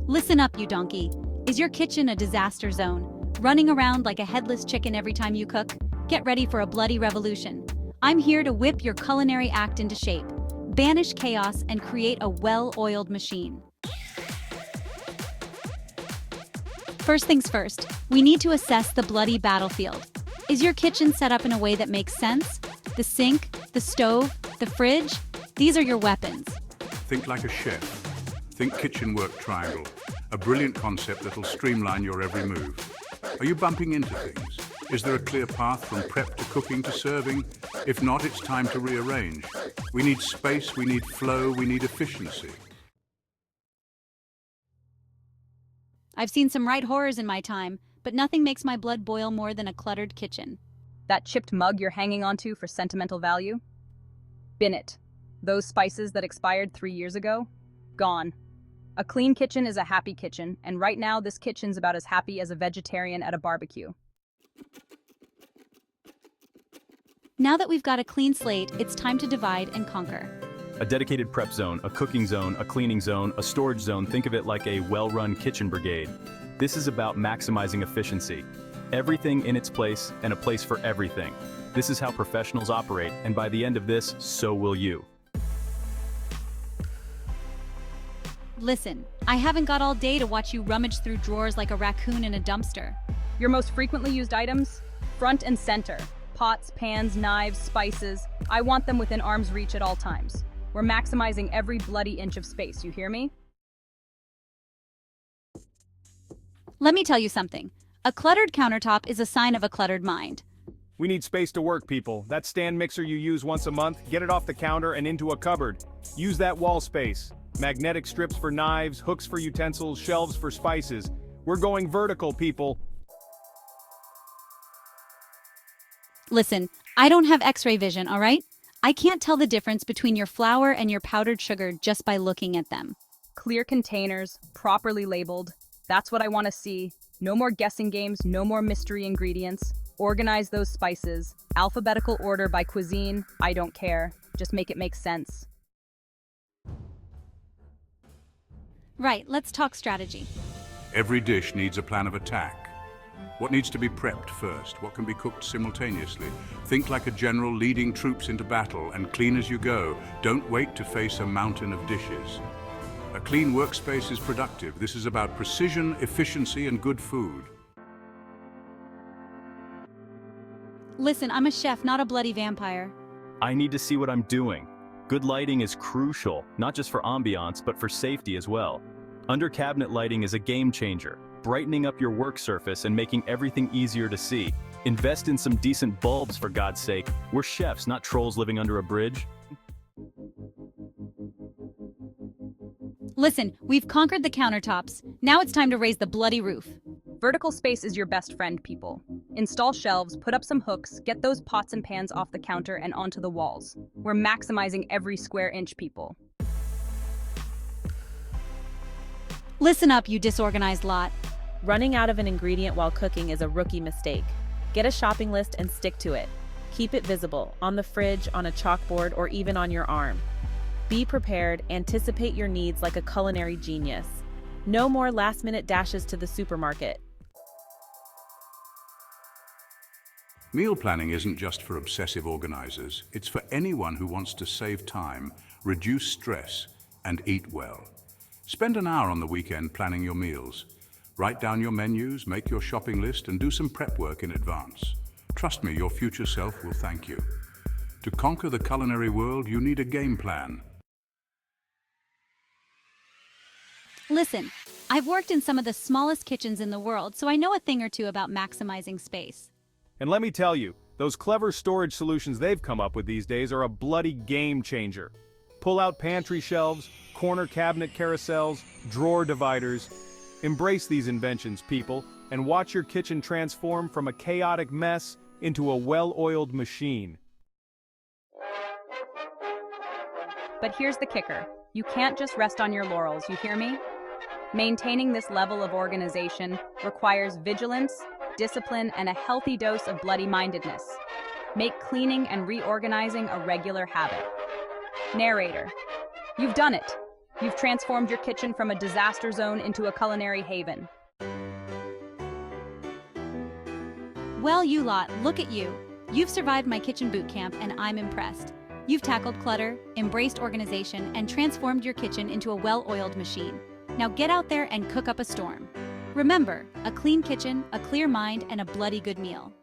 Listen up, you donkey. Is your kitchen a disaster zone? Running around like a headless chicken every time you cook? Get ready for a bloody revolution. I'm here to whip your culinary act into shape, banish chaos, and create a well-oiled machine. First things first, we need to assess the bloody battlefield. Is your kitchen set up in a way that makes sense? The sink, the stove, the fridge? These are your weapons. Think like a chef. Think kitchen work triangle. A brilliant concept that'll streamline your every move. Are you bumping into things? Is there a clear path from prep to cooking to serving? If not, it's time to rearrange. We need space, we need flow, we need efficiency. I've seen some right horrors in my time, but nothing makes my blood boil more than a cluttered kitchen. That chipped mug you're hanging onto for sentimental value? Bin it. Those spices that expired 3 years ago? Gone. A clean kitchen is a happy kitchen, and right now this kitchen's about as happy as a vegetarian at a barbecue. Now that we've got a clean slate, it's time to divide and conquer. A dedicated prep zone, a cooking zone, a cleaning zone, a storage zone. Think of it like a well-run kitchen brigade. This is about maximizing efficiency. Everything in its place and a place for everything. This is how professionals operate, and by the end of this, so will you. Listen, I haven't got all day to watch you rummage through drawers like a raccoon in a dumpster. Your most frequently used items? Front and center. Pots, pans, knives, spices. I want them within arm's reach at all times. We're maximizing every bloody inch of space, you hear me? Let me tell you something. A cluttered countertop is a sign of a cluttered mind. We need space to work, people. That stand mixer you use once a month, get it off the counter and into a cupboard. Use that wall space. Magnetic strips for knives, hooks for utensils, shelves for spices. We're going vertical, people. Listen, I don't have X-ray vision, all right? I can't tell the difference between your flour and your powdered sugar just by looking at them. Clear containers, properly labeled. That's what I want to see. No more guessing games, no more mystery ingredients. Organize those spices. Alphabetical order by cuisine, I don't care. Just make it make sense. Right, let's talk strategy. Every dish needs a plan of attack. What needs to be prepped first? What can be cooked simultaneously? Think like a general leading troops into battle and clean as you go. Don't wait to face a mountain of dishes. A clean workspace is productive. This is about precision, efficiency, and good food. Listen, I'm a chef, not a bloody vampire. I need to see what I'm doing. Good lighting is crucial, not just for ambiance, but for safety as well. Under cabinet lighting is a game changer, brightening up your work surface and making everything easier to see. Invest in some decent bulbs, for God's sake. We're chefs, not trolls living under a bridge. Listen, we've conquered the countertops. Now it's time to raise the bloody roof. Vertical space is your best friend, people. Install shelves, put up some hooks, get those pots and pans off the counter and onto the walls. We're maximizing every square inch, people. Listen up, you disorganized lot. Running out of an ingredient while cooking is a rookie mistake. Get a shopping list and stick to it. Keep it visible, on the fridge, on a chalkboard, or even on your arm. Be prepared, anticipate your needs like a culinary genius. No more last-minute dashes to the supermarket. Meal planning isn't just for obsessive organizers. It's for anyone who wants to save time, reduce stress, and eat well. Spend an hour on the weekend planning your meals. Write down your menus, make your shopping list, and do some prep work in advance. Trust me, your future self will thank you. To conquer the culinary world, you need a game plan. Listen, I've worked in some of the smallest kitchens in the world, so I know a thing or two about maximizing space. And let me tell you, those clever storage solutions they've come up with these days are a bloody game changer. Pull-out pantry shelves, corner cabinet carousels, drawer dividers. Embrace these inventions, people, and watch your kitchen transform from a chaotic mess into a well-oiled machine. But here's the kicker. You can't just rest on your laurels, you hear me? Maintaining this level of organization requires vigilance, discipline, and a healthy dose of bloody-mindedness. Make cleaning and reorganizing a regular habit. Narrator, you've done it. You've transformed your kitchen from a disaster zone into a culinary haven. Well, you lot, look at you. You've survived my kitchen boot camp and I'm impressed. You've tackled clutter, embraced organization, and transformed your kitchen into a well-oiled machine. Now get out there and cook up a storm. Remember, a clean kitchen, a clear mind, and a bloody good meal.